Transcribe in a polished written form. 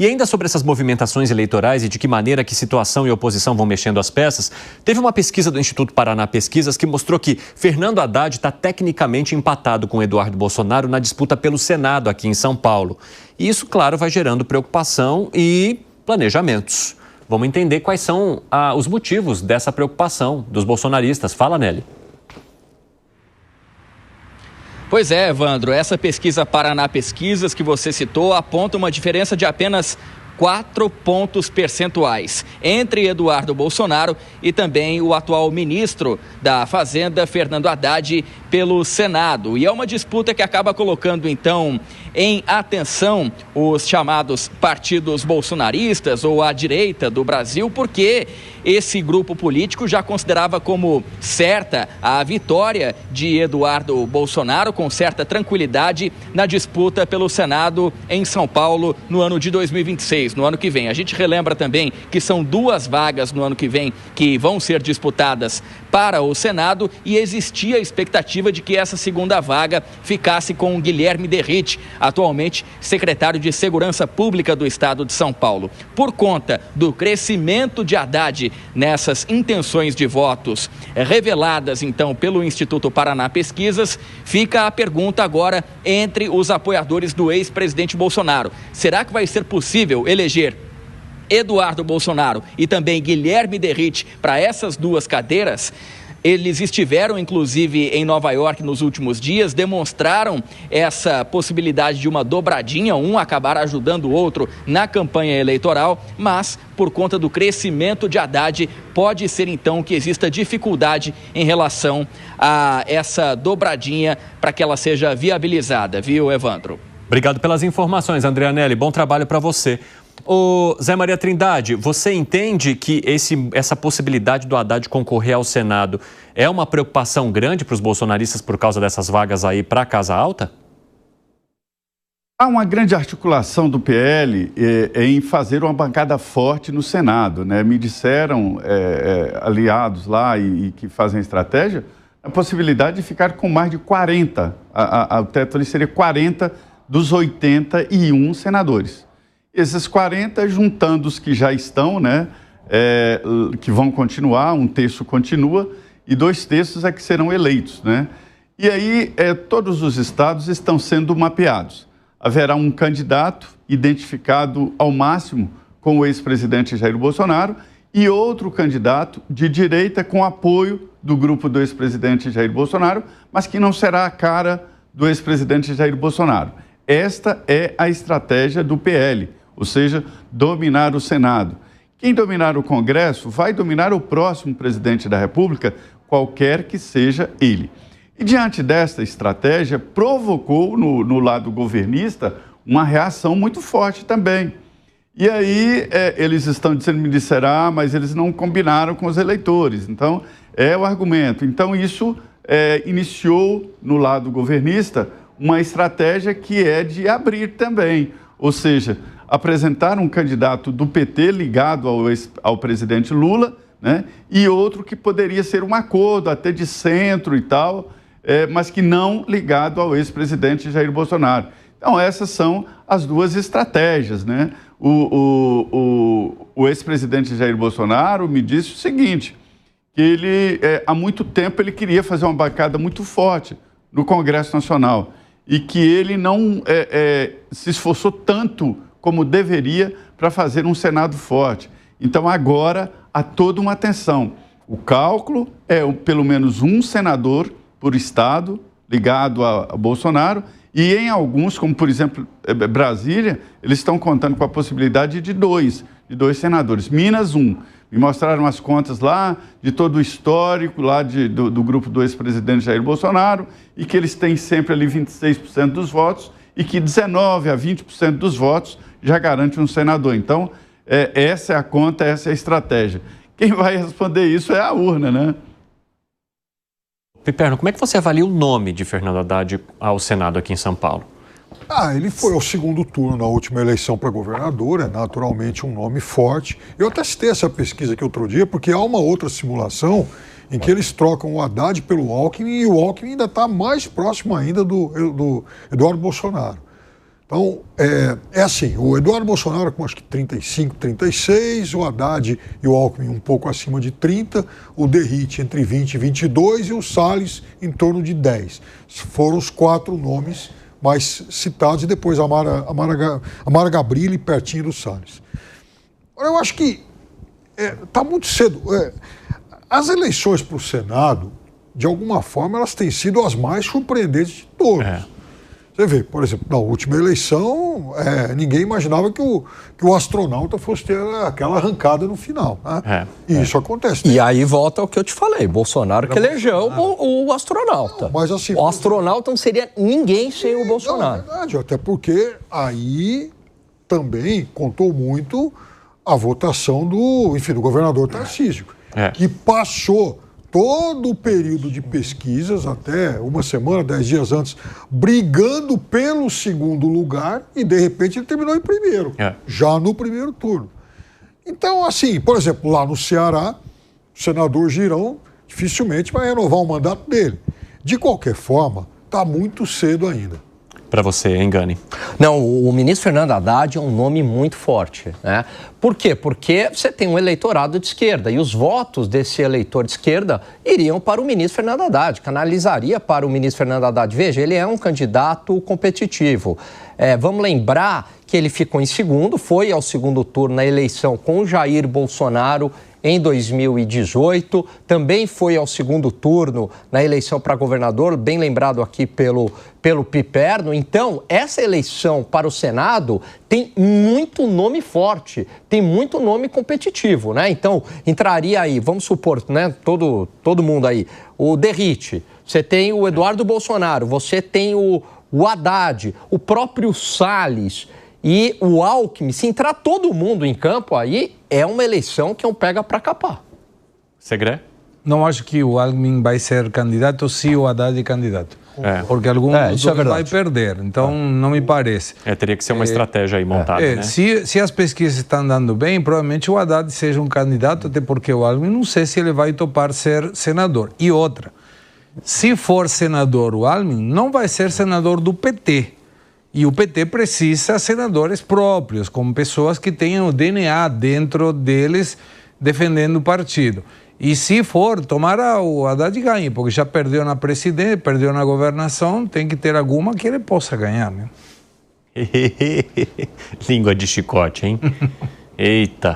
E ainda sobre essas movimentações eleitorais e de que maneira que situação e oposição vão mexendo as peças, teve uma pesquisa do Instituto Paraná Pesquisas que mostrou que Fernando Haddad está tecnicamente empatado com Eduardo Bolsonaro na disputa pelo Senado aqui em São Paulo. E isso, claro, vai gerando preocupação e planejamentos. Vamos entender quais são os motivos dessa preocupação dos bolsonaristas. Fala, Nelly. Pois é, Evandro, essa pesquisa Paraná Pesquisas que você citou aponta uma diferença de apenas 4 pontos percentuais entre Eduardo Bolsonaro e também o atual ministro da Fazenda, Fernando Haddad, pelo Senado. E é uma disputa que acaba colocando, então, em atenção os chamados partidos bolsonaristas ou a direita do Brasil, porque esse grupo político já considerava como certa a vitória de Eduardo Bolsonaro, com certa tranquilidade, na disputa pelo Senado em São Paulo no ano de 2026, no ano que vem. A gente relembra também que são 2 vagas no ano que vem que vão ser disputadas para o Senado e existia a expectativa de que essa segunda vaga ficasse com o Guilherme Derrite, atualmente secretário de Segurança Pública do Estado de São Paulo. Por conta do crescimento de Haddad nessas intenções de votos reveladas, então, pelo Instituto Paraná Pesquisas, fica a pergunta agora entre os apoiadores do ex-presidente Bolsonaro. Será que vai ser possível eleger Eduardo Bolsonaro e também Guilherme Derrite para essas 2 cadeiras? Eles estiveram, inclusive, em Nova York nos últimos dias, demonstraram essa possibilidade de uma dobradinha, um acabar ajudando o outro na campanha eleitoral, mas, por conta do crescimento de Haddad, pode ser, então, que exista dificuldade em relação a essa dobradinha para que ela seja viabilizada, viu, Evandro? Obrigado pelas informações, André Anelli. Bom trabalho para você. Ô, Zé Maria Trindade, você entende que essa possibilidade do Haddad concorrer ao Senado é uma preocupação grande para os bolsonaristas por causa dessas vagas aí para a Casa Alta? Há uma grande articulação do PL em fazer uma bancada forte no Senado, né? Me disseram aliados lá e que fazem estratégia, a possibilidade de ficar com mais de 40, o teto ali seria 40 dos 81 senadores. Esses 40, juntando os que já estão, né, que vão continuar, 1/3 continua, e 2/3 é que serão eleitos, né? E aí, todos os estados estão sendo mapeados. Haverá um candidato identificado ao máximo com o ex-presidente Jair Bolsonaro e outro candidato de direita com apoio do grupo do ex-presidente Jair Bolsonaro, mas que não será a cara do ex-presidente Jair Bolsonaro. Esta é a estratégia do PL. Ou seja, dominar o Senado. Quem dominar o Congresso vai dominar o próximo presidente da República, qualquer que seja ele. E diante desta estratégia, provocou no lado governista uma reação muito forte também. E aí eles estão dizendo, me disseram, mas eles não combinaram com os eleitores. Então, é o argumento. Então, isso iniciou no lado governista uma estratégia que é de abrir também. Ou seja, apresentar um candidato do PT ligado ao presidente Lula, né? E outro que poderia ser um acordo até de centro e tal, mas que não ligado ao ex-presidente Jair Bolsonaro. Então, essas são as 2 estratégias, né? O ex-presidente Jair Bolsonaro me disse o seguinte, que ele, há muito tempo, ele queria fazer uma bancada muito forte no Congresso Nacional e que ele não se esforçou tanto como deveria para fazer um Senado forte. Então, agora, há toda uma atenção. O cálculo é pelo menos um senador por estado ligado a Bolsonaro e em alguns, como por exemplo Brasília, eles estão contando com a possibilidade de dois senadores. Minas, 1. Me mostraram as contas lá de todo o histórico lá do grupo do ex-presidente Jair Bolsonaro e que eles têm sempre ali 26% dos votos e que 19% a 20% dos votos já garante um senador. Então, essa é a conta, essa é a estratégia. Quem vai responder isso é a urna, né? Piperno, como é que você avalia o nome de Fernando Haddad ao Senado aqui em São Paulo? Ele foi ao segundo turno na última eleição para governador, é naturalmente um nome forte. Eu até citei essa pesquisa aqui outro dia, porque há uma outra simulação em que eles trocam o Haddad pelo Alckmin e o Alckmin ainda está mais próximo ainda do Eduardo Bolsonaro. Então, é assim, o Eduardo Bolsonaro com acho que 35, 36, o Haddad e o Alckmin um pouco acima de 30, o Derrite entre 20 e 22 e o Salles em torno de 10. Foram os 4 nomes mais citados e depois a Mara Gabrilli pertinho do Salles. Eu acho que está muito cedo. As eleições para o Senado, de alguma forma, elas têm sido as mais surpreendentes de todas. Você vê, por exemplo, na última eleição, ninguém imaginava que o astronauta fosse ter aquela arrancada no final. Né? E isso acontece. E aí volta ao que eu te falei, Bolsonaro que elegeu o astronauta. Não, mas assim, o astronauta não seria ninguém sem o Bolsonaro. Não, é verdade, até porque aí também contou muito a votação do governador Tarcísio, que passou todo o período de pesquisas, até uma semana, 10 dias antes, brigando pelo segundo lugar e, de repente, ele terminou em primeiro, já no primeiro turno. Então, assim, por exemplo, lá no Ceará, o senador Girão dificilmente vai renovar o mandato dele. De qualquer forma, está muito cedo ainda. Para você, Engane. Não, o ministro Fernando Haddad é um nome muito forte, né? Por quê? Porque você tem um eleitorado de esquerda e os votos desse eleitor de esquerda iriam para o ministro Fernando Haddad, canalizaria para o ministro Fernando Haddad. Veja, ele é um candidato competitivo. Vamos lembrar que ele ficou em segundo, foi ao segundo turno na eleição com o Jair Bolsonaro em 2018, também foi ao segundo turno na eleição para governador, bem lembrado aqui pelo Piperno. Então, essa eleição para o Senado tem muito nome forte, tem muito nome competitivo, né? Então, entraria aí, vamos supor, né, todo mundo aí, o Derrite, você tem o Eduardo Bolsonaro, você tem o Haddad, o próprio Salles e o Alckmin. Se entrar todo mundo em campo aí, é uma eleição que é um pega para capar. Segré? Não acho que o Alckmin vai ser candidato se o Haddad é candidato. Porque algum dos dois vai perder. Então, não me parece. Teria que ser uma estratégia aí montada, né? Se as pesquisas estão dando bem, provavelmente o Haddad seja um candidato, até porque o Alckmin não sei se ele vai topar ser senador. E outra, se for senador o Alckmin, não vai ser senador do PT. E o PT precisa de senadores próprios, como pessoas que tenham o DNA dentro deles defendendo o partido. E se for, tomara o Haddad ganhe, porque já perdeu na presidência, perdeu na governação, tem que ter alguma que ele possa ganhar, né? Língua de chicote, hein? Eita!